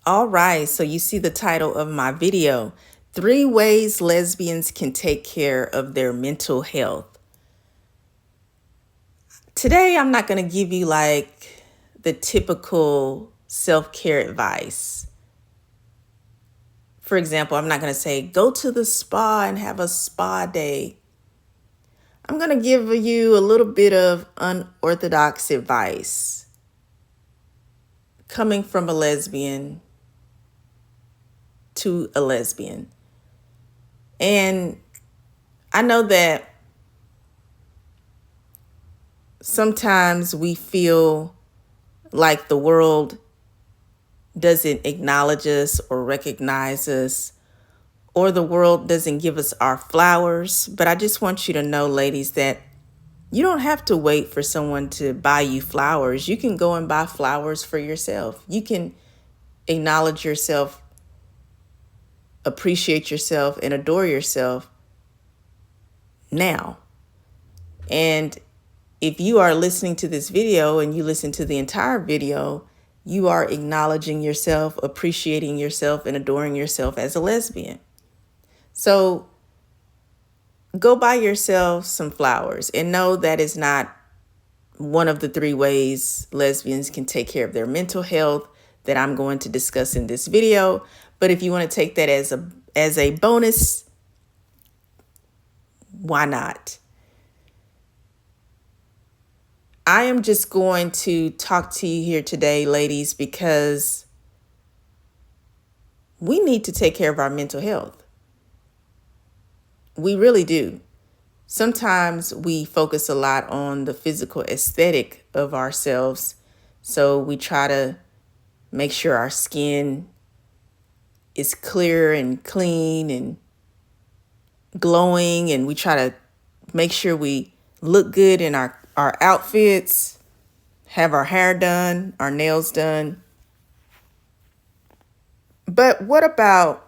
All right, so you see the title of my video, 3 Ways Lesbians Can Take Care of Their Mental Health. Today, I'm not going to give you like the typical self-care advice. For example, I'm not going to say, go to the spa and have a spa day. I'm going to give you a little bit of unorthodox advice coming from a lesbian to a lesbian. And I know that sometimes we feel like the world doesn't acknowledge us or recognize us, or the world doesn't give us our flowers. But I just want you to know, ladies, that you don't have to wait for someone to buy you flowers. You can go and buy flowers for yourself. You can acknowledge yourself, appreciate yourself, and adore yourself now. And if you are listening to this video and you listen to the entire video, you are acknowledging yourself, appreciating yourself, and adoring yourself as a lesbian. So go buy yourself some flowers and know that is not one of the 3 ways lesbians can take care of their mental health that I'm going to discuss in this video. But if you want to take that as a bonus, why not? I am just going to talk to you here today, ladies, because we need to take care of our mental health. We really do. Sometimes we focus a lot on the physical aesthetic of ourselves. So we try to make sure our skin is clear and clean and glowing. And we try to make sure we look good in our outfits, have our hair done, our nails done. But what about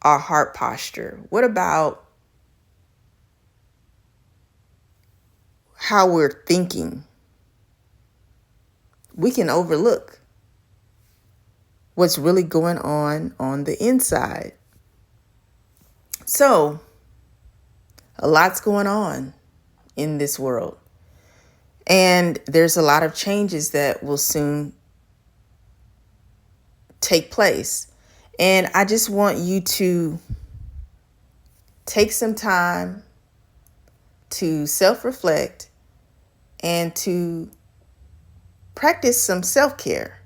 our heart posture? What about how we're thinking? We can overlook what's really going on the inside. So, a lot's going on in this world. And there's a lot of changes that will soon take place. And I just want you to take some time to self-reflect and to practice some self-care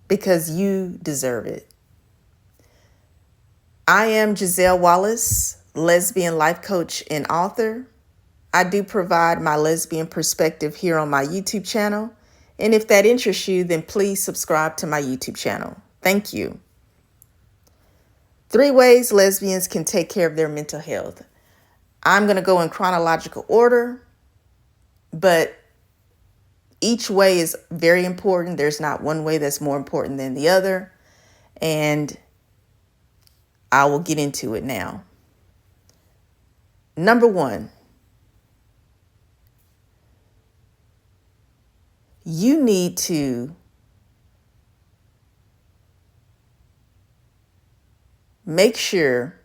because you deserve it. I am Giselle Wallace, lesbian life coach and author. I do provide my lesbian perspective here on my YouTube channel. And if that interests you, then please subscribe to my YouTube channel. Thank you. 3 ways lesbians can take care of their mental health. I'm going to go in chronological order, but each way is very important. There's not one way that's more important than the other. And I will get into it now. Number 1, you need to make sure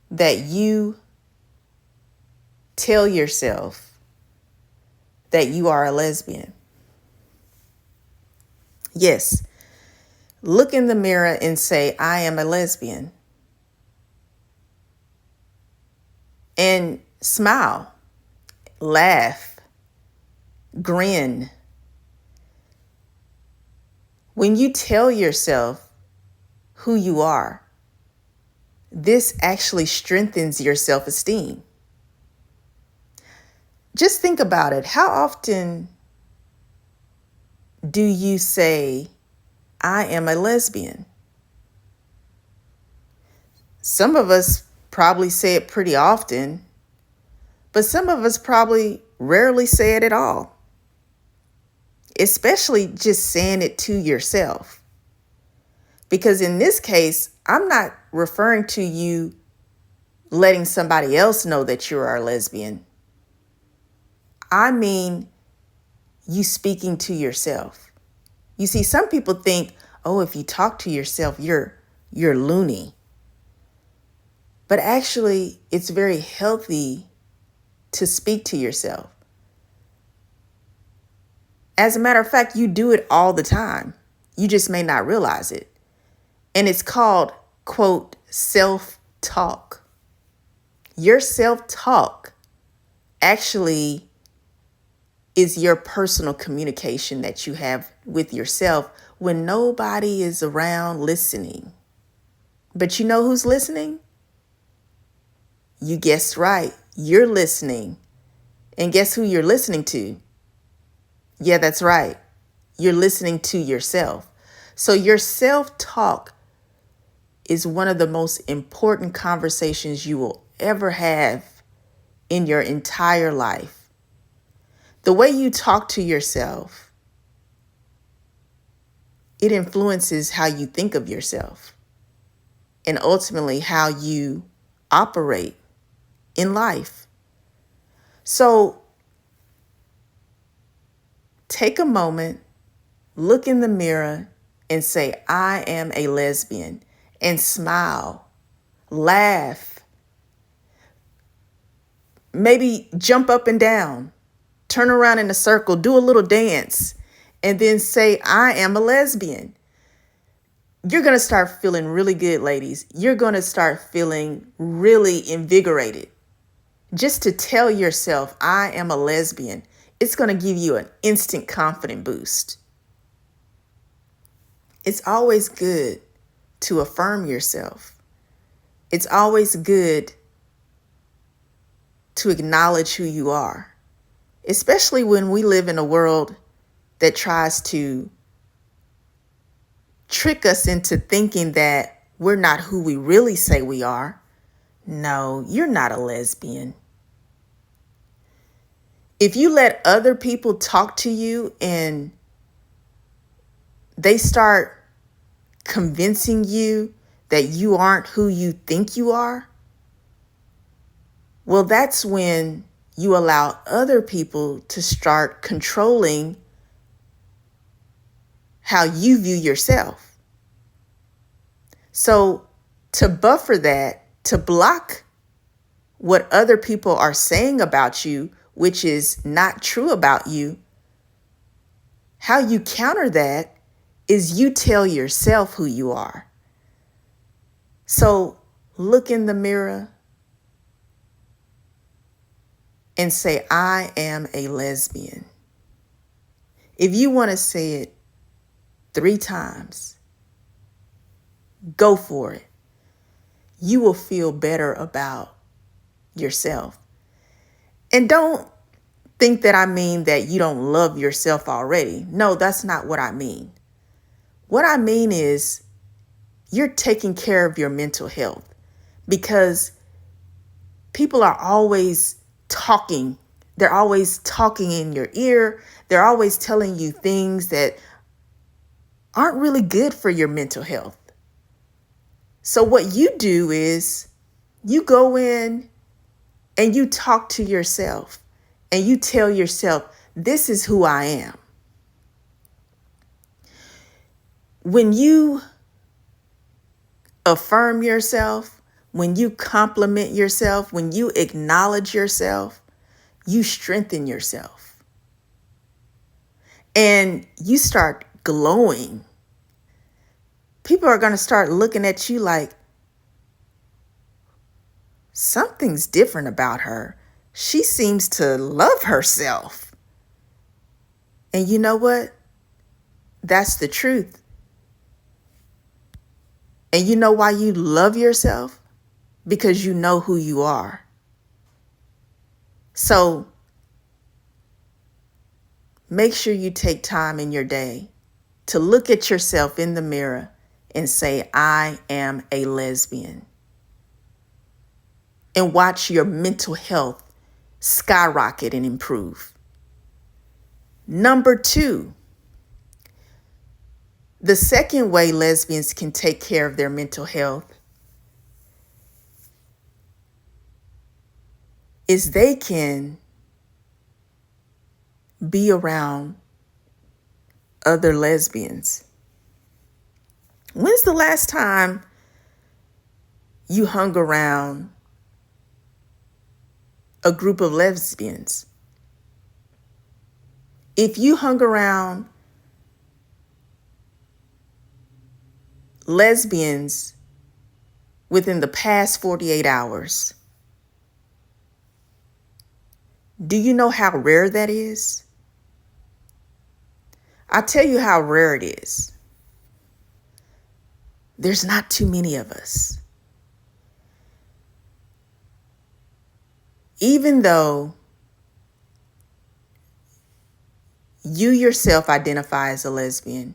that you tell yourself that you are a lesbian. Yes, look in the mirror and say, I am a lesbian. And smile, laugh, grin. When you tell yourself who you are, this actually strengthens your self-esteem. Just think about it. How often do you say, I am a lesbian? Some of us probably say it pretty often, but some of us probably rarely say it at all, especially just saying it to yourself. Because in this case, I'm not referring to you letting somebody else know that you are a lesbian. I mean, you speaking to yourself. You see, some people think, oh, if you talk to yourself, you're loony. But actually, it's very healthy to speak to yourself. As a matter of fact, you do it all the time. You just may not realize it. And it's called, quote, self-talk. Your self-talk actually is your personal communication that you have with yourself when nobody is around listening. But you know who's listening? You guessed right. You're listening. And guess who you're listening to? Yeah, that's right. You're listening to yourself. So your self-talk is one of the most important conversations you will ever have in your entire life. The way you talk to yourself, it influences how you think of yourself and ultimately how you operate in life. So take a moment, look in the mirror and say, I am a lesbian, and smile, laugh, maybe jump up and down, turn around in a circle, do a little dance, and then say, I am a lesbian. You're going to start feeling really good, ladies. You're going to start feeling really invigorated. Just to tell yourself, I am a lesbian, it's going to give you an instant confidence boost. It's always good to affirm yourself. It's always good to acknowledge who you are, especially when we live in a world that tries to trick us into thinking that we're not who we really say we are. No, you're not a lesbian. If you let other people talk to you and they start convincing you that you aren't who you think you are, well, that's when you allow other people to start controlling how you view yourself. So to buffer that, to block what other people are saying about you, which is not true about you, how you counter that is you tell yourself who you are. So look in the mirror and say, I am a lesbian. If you want to say it 3 times, go for it. You will feel better about yourself. And don't think that I mean that you don't love yourself already. No, that's not what I mean. What I mean is you're taking care of your mental health, because people are always talking. They're always talking in your ear. They're always telling you things that aren't really good for your mental health. So what you do is you go in and you talk to yourself and you tell yourself, this is who I am. When you affirm yourself, when you compliment yourself, when you acknowledge yourself, you strengthen yourself. And you start glowing. People are going to start looking at you like, something's different about her. She seems to love herself. And you know what? That's the truth. And you know why you love yourself? Because you know who you are. So make sure you take time in your day to look at yourself in the mirror and say, I am a lesbian. And watch your mental health skyrocket and improve. Number 2, the second way lesbians can take care of their mental health is they can be around other lesbians? When's the last time you hung around a group of lesbians? If you hung around lesbians within the past 48 hours, do you know how rare that is? I'll tell you how rare it is. There's not too many of us. Even though you yourself identify as a lesbian,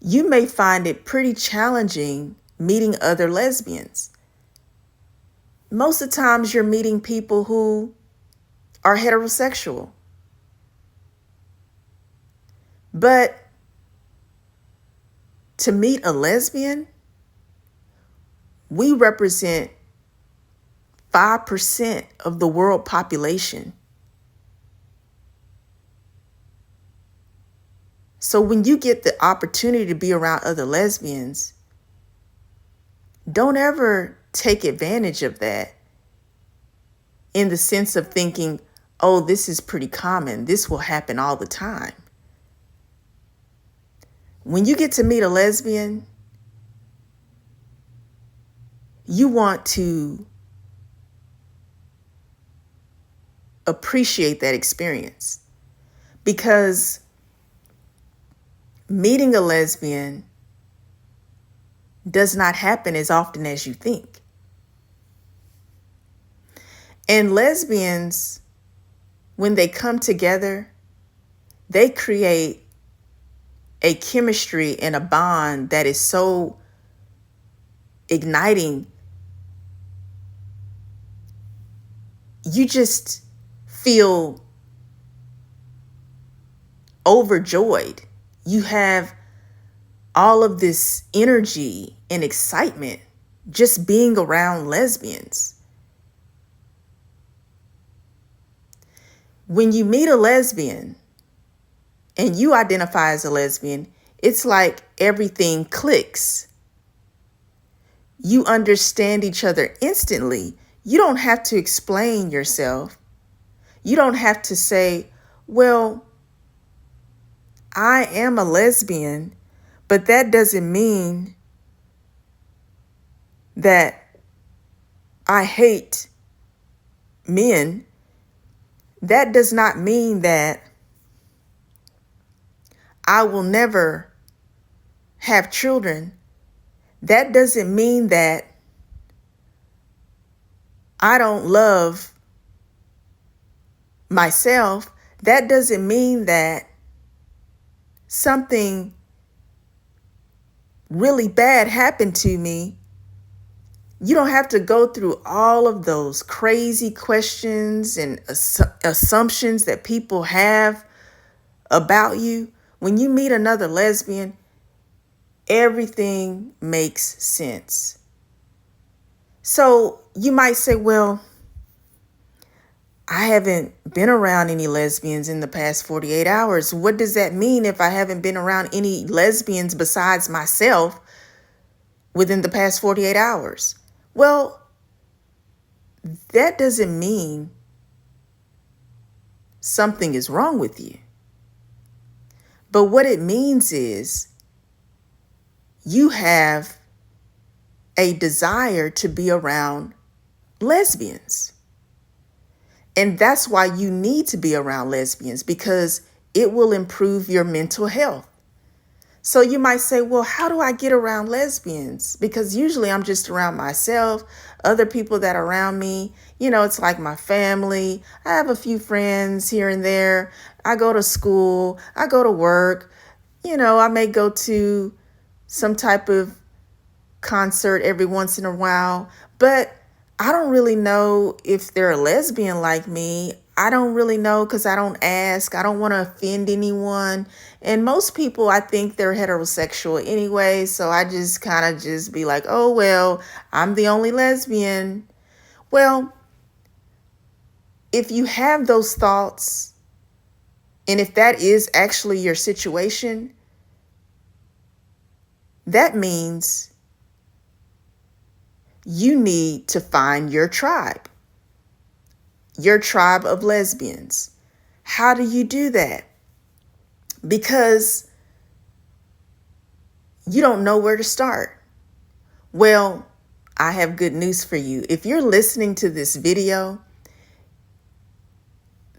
you may find it pretty challenging meeting other lesbians. Most of the times you're meeting people who are heterosexual. But to meet a lesbian, we represent 5% of the world population. So when you get the opportunity to be around other lesbians, don't ever take advantage of that in the sense of thinking, oh, this is pretty common. This will happen all the time. When you get to meet a lesbian, you want to appreciate that experience, because meeting a lesbian does not happen as often as you think. And lesbians, when they come together, they create a chemistry and a bond that is so igniting. You just feel overjoyed. You have all of this energy and excitement just being around lesbians. When you meet a lesbian and you identify as a lesbian, it's like everything clicks. You understand each other instantly. You don't have to explain yourself. You don't have to say, well, I am a lesbian, but that doesn't mean that I hate men. That does not mean that I will never have children. That doesn't mean that I don't love myself. That doesn't mean that something really bad happened to me. You don't have to go through all of those crazy questions and assumptions that people have about you. When you meet another lesbian, everything makes sense. So you might say, well, I haven't been around any lesbians in the past 48 hours. What does that mean if I haven't been around any lesbians besides myself within the past 48 hours? Well, that doesn't mean something is wrong with you. But what it means is you have a desire to be around lesbians. And that's why you need to be around lesbians, because it will improve your mental health. So you might say, well, how do I get around lesbians? Because usually I'm just around myself, other people that are around me. You know, it's like my family. I have a few friends here and there. I go to school. I go to work. You know, I may go to some type of concert every once in a while. But I don't really know if they're a lesbian like me. I don't really know because I don't ask. I don't want to offend anyone. And most people, I think they're heterosexual anyway. So I just kind of just be like, oh, well, I'm the only lesbian. Well, if you have those thoughts, And if that is actually your situation, that means you need to find your tribe of lesbians. How do you do that? Because you don't know where to start. Well, I have good news for you. If you're listening to this video,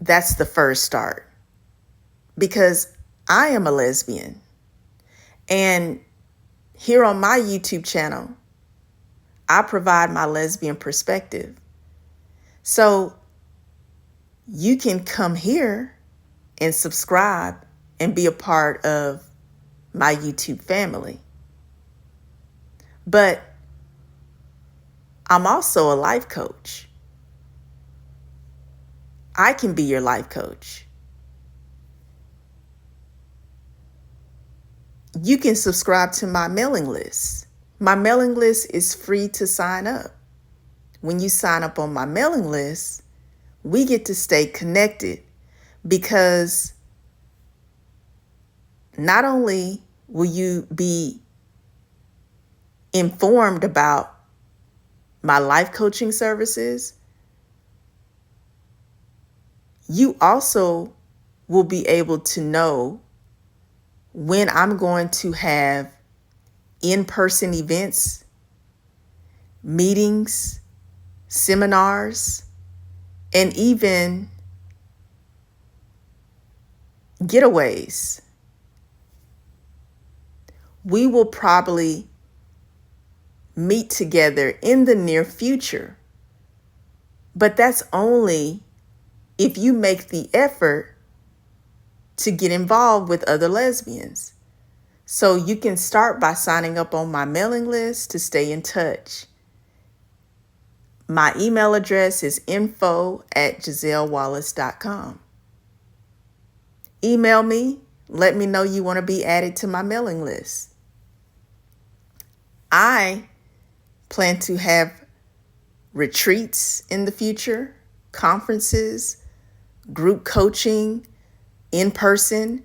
that's the first start. Because I am a lesbian. And here on my YouTube channel, I provide my lesbian perspective. So you can come here and subscribe and be a part of my YouTube family. But I'm also a life coach. I can be your life coach. You can subscribe to my mailing list. My mailing list is free to sign up. When you sign up on my mailing list, we get to stay connected because not only will you be informed about my life coaching services, you also will be able to know when I'm going to have in-person events, meetings, seminars, and even getaways. We will probably meet together in the near future, but that's only if you make the effort to get involved with other lesbians. So you can start by signing up on my mailing list to stay in touch. My email address is info@GiselleAWallace.com. Email me. Let me know you want to be added to my mailing list. I plan to have retreats in the future, conferences, group coaching, in person.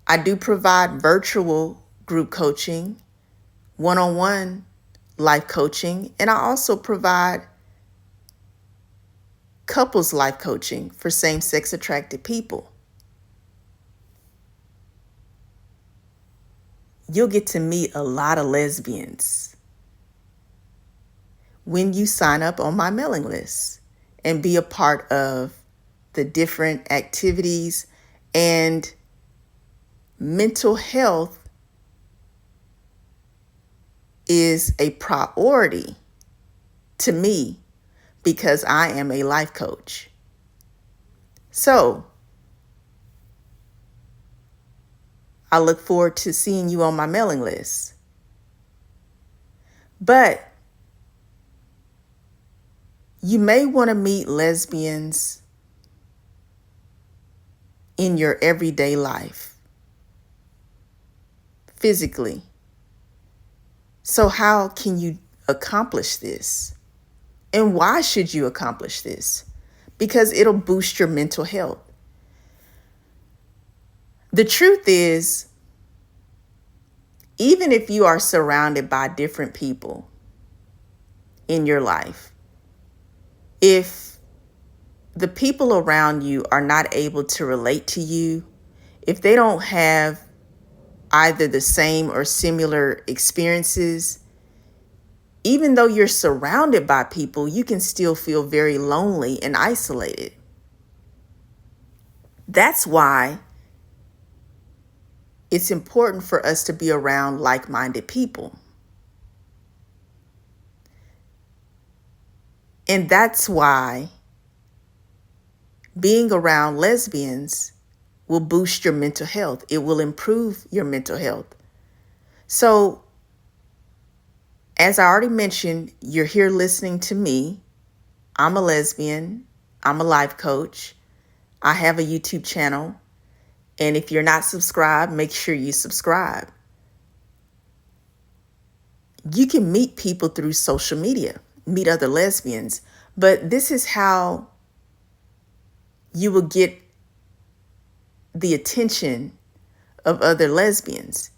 I do provide virtual group coaching, one-on-one life coaching, and I also provide couples life coaching for same-sex attracted people. You'll get to meet a lot of lesbians when you sign up on my mailing list and be a part of the different activities. And mental health is a priority to me because I am a life coach. So I look forward to seeing you on my mailing list. But you may want to meet lesbians in your everyday life, physically. So how can you accomplish this? And why should you accomplish this? Because it'll boost your mental health. The truth is, even if you are surrounded by different people in your life, if the people around you are not able to relate to you, if they don't have either the same or similar experiences, even though you're surrounded by people, you can still feel very lonely and isolated. That's why it's important for us to be around like-minded people. And that's why being around lesbians will boost your mental health. It will improve your mental health. So, as I already mentioned, you're here listening to me. I'm a lesbian. I'm a life coach. I have a YouTube channel. And if you're not subscribed, make sure you subscribe. You can meet people through social media, meet other lesbians, but this is how you will get the attention of other lesbians.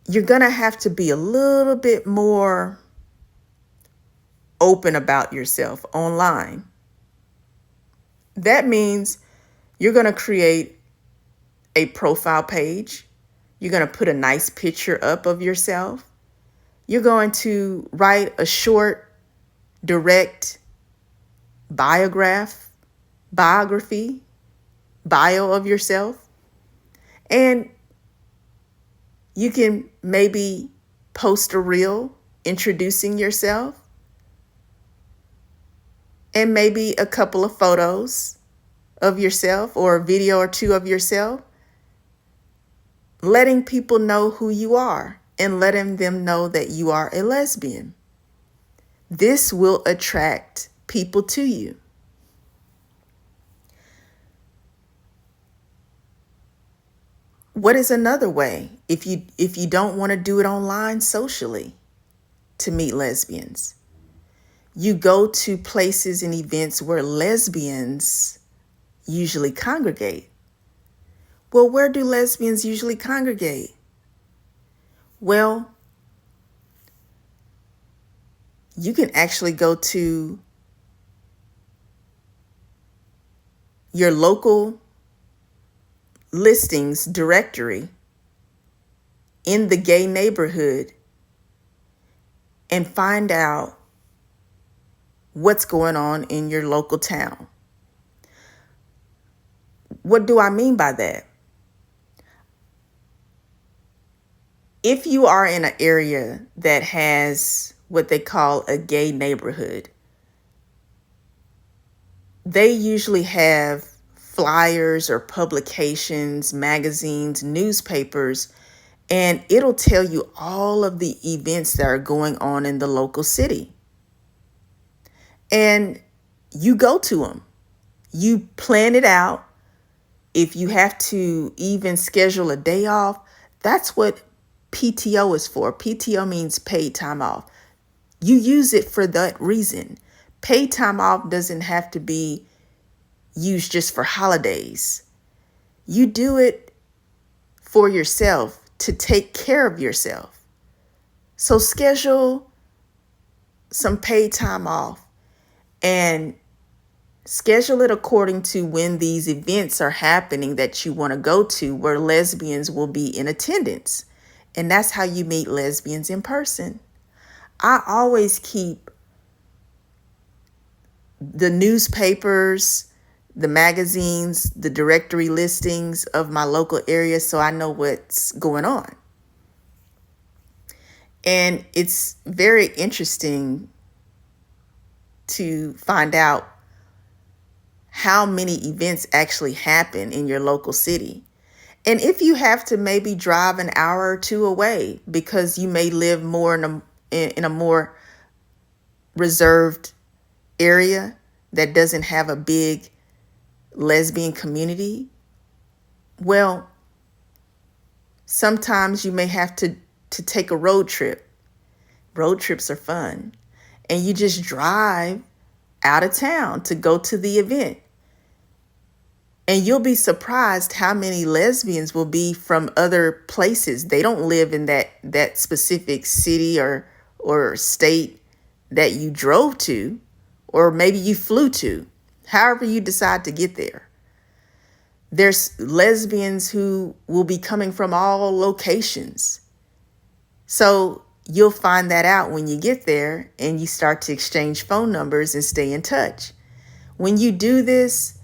You're going to have to be a little bit more open about yourself online. That means you're going to create a profile page. You're going to put a nice picture up of yourself. You're going to write a short, direct biography, bio of yourself. And you can maybe post a reel introducing yourself, and maybe a couple of photos of yourself or a video or two of yourself, letting people know who you are and letting them know that you are a lesbian. This will attract people to you. What is another way if you don't want to do it online socially to meet lesbians? You go to places and events where lesbians usually congregate. Well, where do lesbians usually congregate? Well, you can actually go to your local listings directory in the gay neighborhood and find out what's going on in your local town. What do I mean by that? If you are in an area that has what they call a gay neighborhood, they usually have flyers or publications, magazines, newspapers, and it'll tell you all of the events that are going on in the local city. And you go to them. You plan it out. If you have to even schedule a day off, that's what PTO is for. PTO means paid time off. You use it for that reason. Paid time off doesn't have to be used just for holidays. You do it for yourself, to take care of yourself. So schedule some paid time off and schedule it according to when these events are happening that you want to go to, where lesbians will be in attendance. And that's how you meet lesbians in person. I always keep the newspapers, the magazines, the directory listings of my local area so I know what's going on. And it's very interesting to find out how many events actually happen in your local city. And if you have to maybe drive an hour or two away because you may live more in a more reserved area that doesn't have a big lesbian community, well, sometimes you may have to take a road trip. Road trips are fun. And you just drive out of town to go to the event. And you'll be surprised how many lesbians will be from other places. They don't live in that specific city or state that you drove to, or maybe you flew to, however you decide to get there. There's lesbians who will be coming from all locations. So you'll find that out when you get there and you start to exchange phone numbers and stay in touch. When you do this,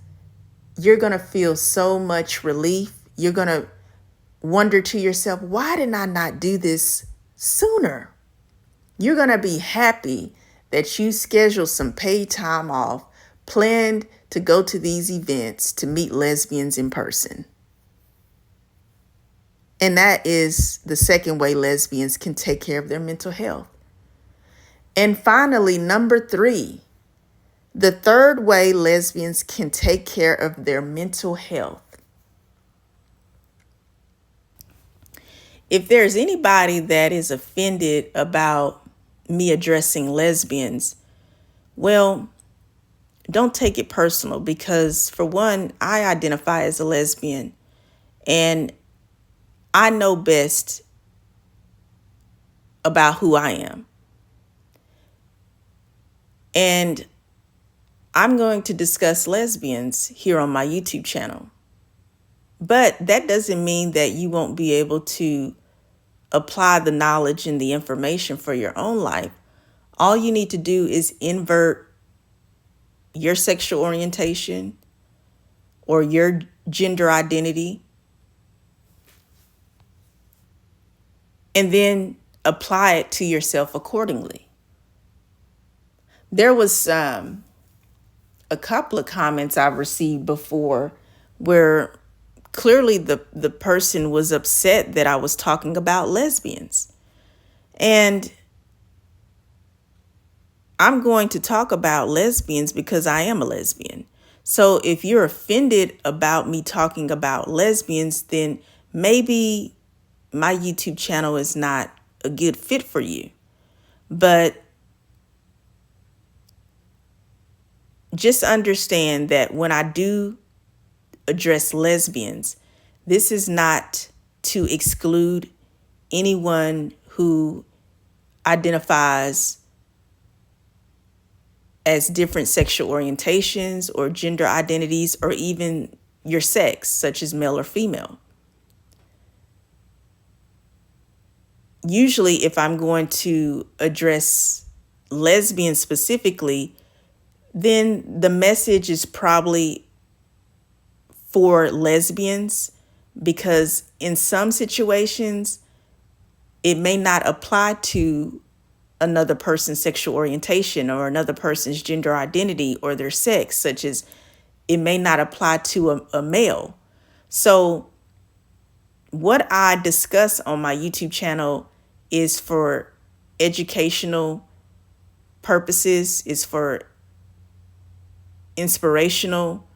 you're going to feel so much relief. You're going to wonder to yourself, why did I not do this sooner? You're going to be happy that you scheduled some paid time off, planned to go to these events to meet lesbians in person. And that is the second way lesbians can take care of their mental health. And finally, number 3, the third way lesbians can take care of their mental health. If there's anybody that is offended about me addressing lesbians, well, don't take it personal, because for one, I identify as a lesbian and I know best about who I am. And I'm going to discuss lesbians here on my YouTube channel. But that doesn't mean that you won't be able to apply the knowledge and the information for your own life. All you need to do is invert your sexual orientation or your gender identity, and then apply it to yourself accordingly. There was a couple of comments I've received before where clearly the person was upset that I was talking about lesbians. And I'm going to talk about lesbians because I am a lesbian. So if you're offended about me talking about lesbians, then maybe my YouTube channel is not a good fit for you. But just understand that when I do address lesbians, this is not to exclude anyone who identifies as different sexual orientations or gender identities, or even your sex, such as male or female. Usually, if I'm going to address lesbians specifically, then the message is probably for lesbians, because in some situations, it may not apply to another person's sexual orientation or another person's gender identity or their sex, such as it may not apply to a male. So what I discuss on my YouTube channel is for educational purposes, is for inspirational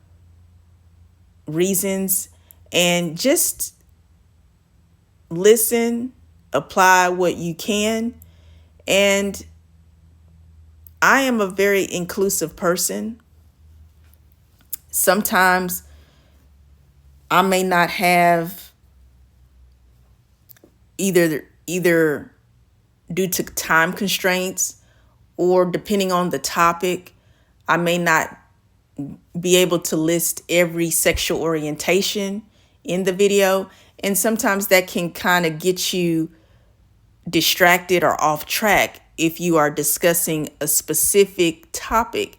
reasons, and just listen, apply what you can. And I am a very inclusive person. Sometimes I may not have either due to time constraints, or depending on the topic, I may not be able to list every sexual orientation in the video. And sometimes that can kind of get you distracted or off track if you are discussing a specific topic.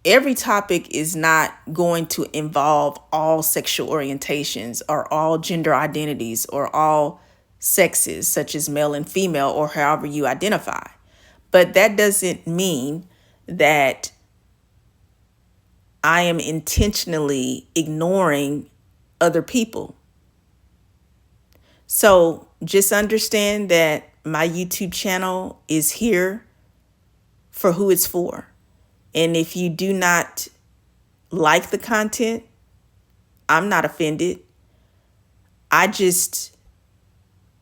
Every topic is not going to involve all sexual orientations or all gender identities or all sexes, such as male and female, or however you identify. But that doesn't mean that I am intentionally ignoring other people. So just understand that my YouTube channel is here for who it's for. And if you do not like the content, I'm not offended. I just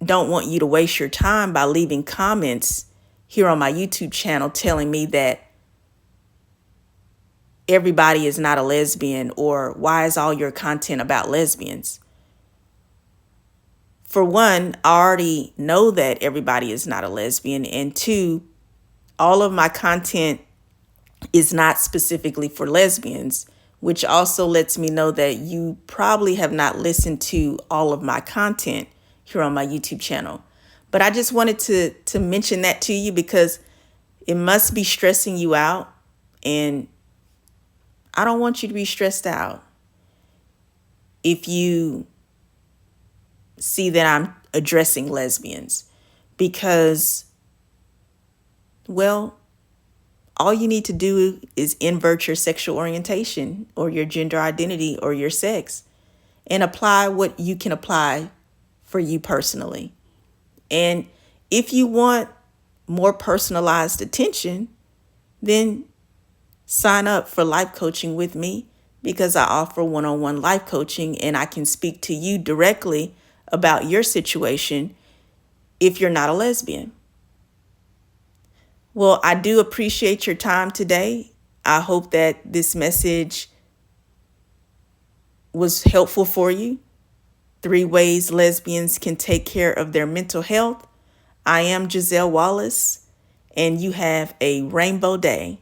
don't want you to waste your time by leaving comments here on my YouTube channel telling me that everybody is not a lesbian, or why is all your content about lesbians? For one, I already know that everybody is not a lesbian. And two, all of my content is not specifically for lesbians, which also lets me know that you probably have not listened to all of my content here on my YouTube channel. But I just wanted to mention that to you, because it must be stressing you out, and I don't want you to be stressed out if you see that I'm addressing lesbians, because, well, all you need to do is invert your sexual orientation or your gender identity or your sex and apply what you can apply for you personally. And if you want more personalized attention, then sign up for life coaching with me, because I offer one-on-one life coaching, and I can speak to you directly about your situation if you're not a lesbian. Well, I do appreciate your time today. I hope that this message was helpful for you. 3 ways lesbians can take care of their mental health. I am Giselle Wallace, and you have a rainbow day.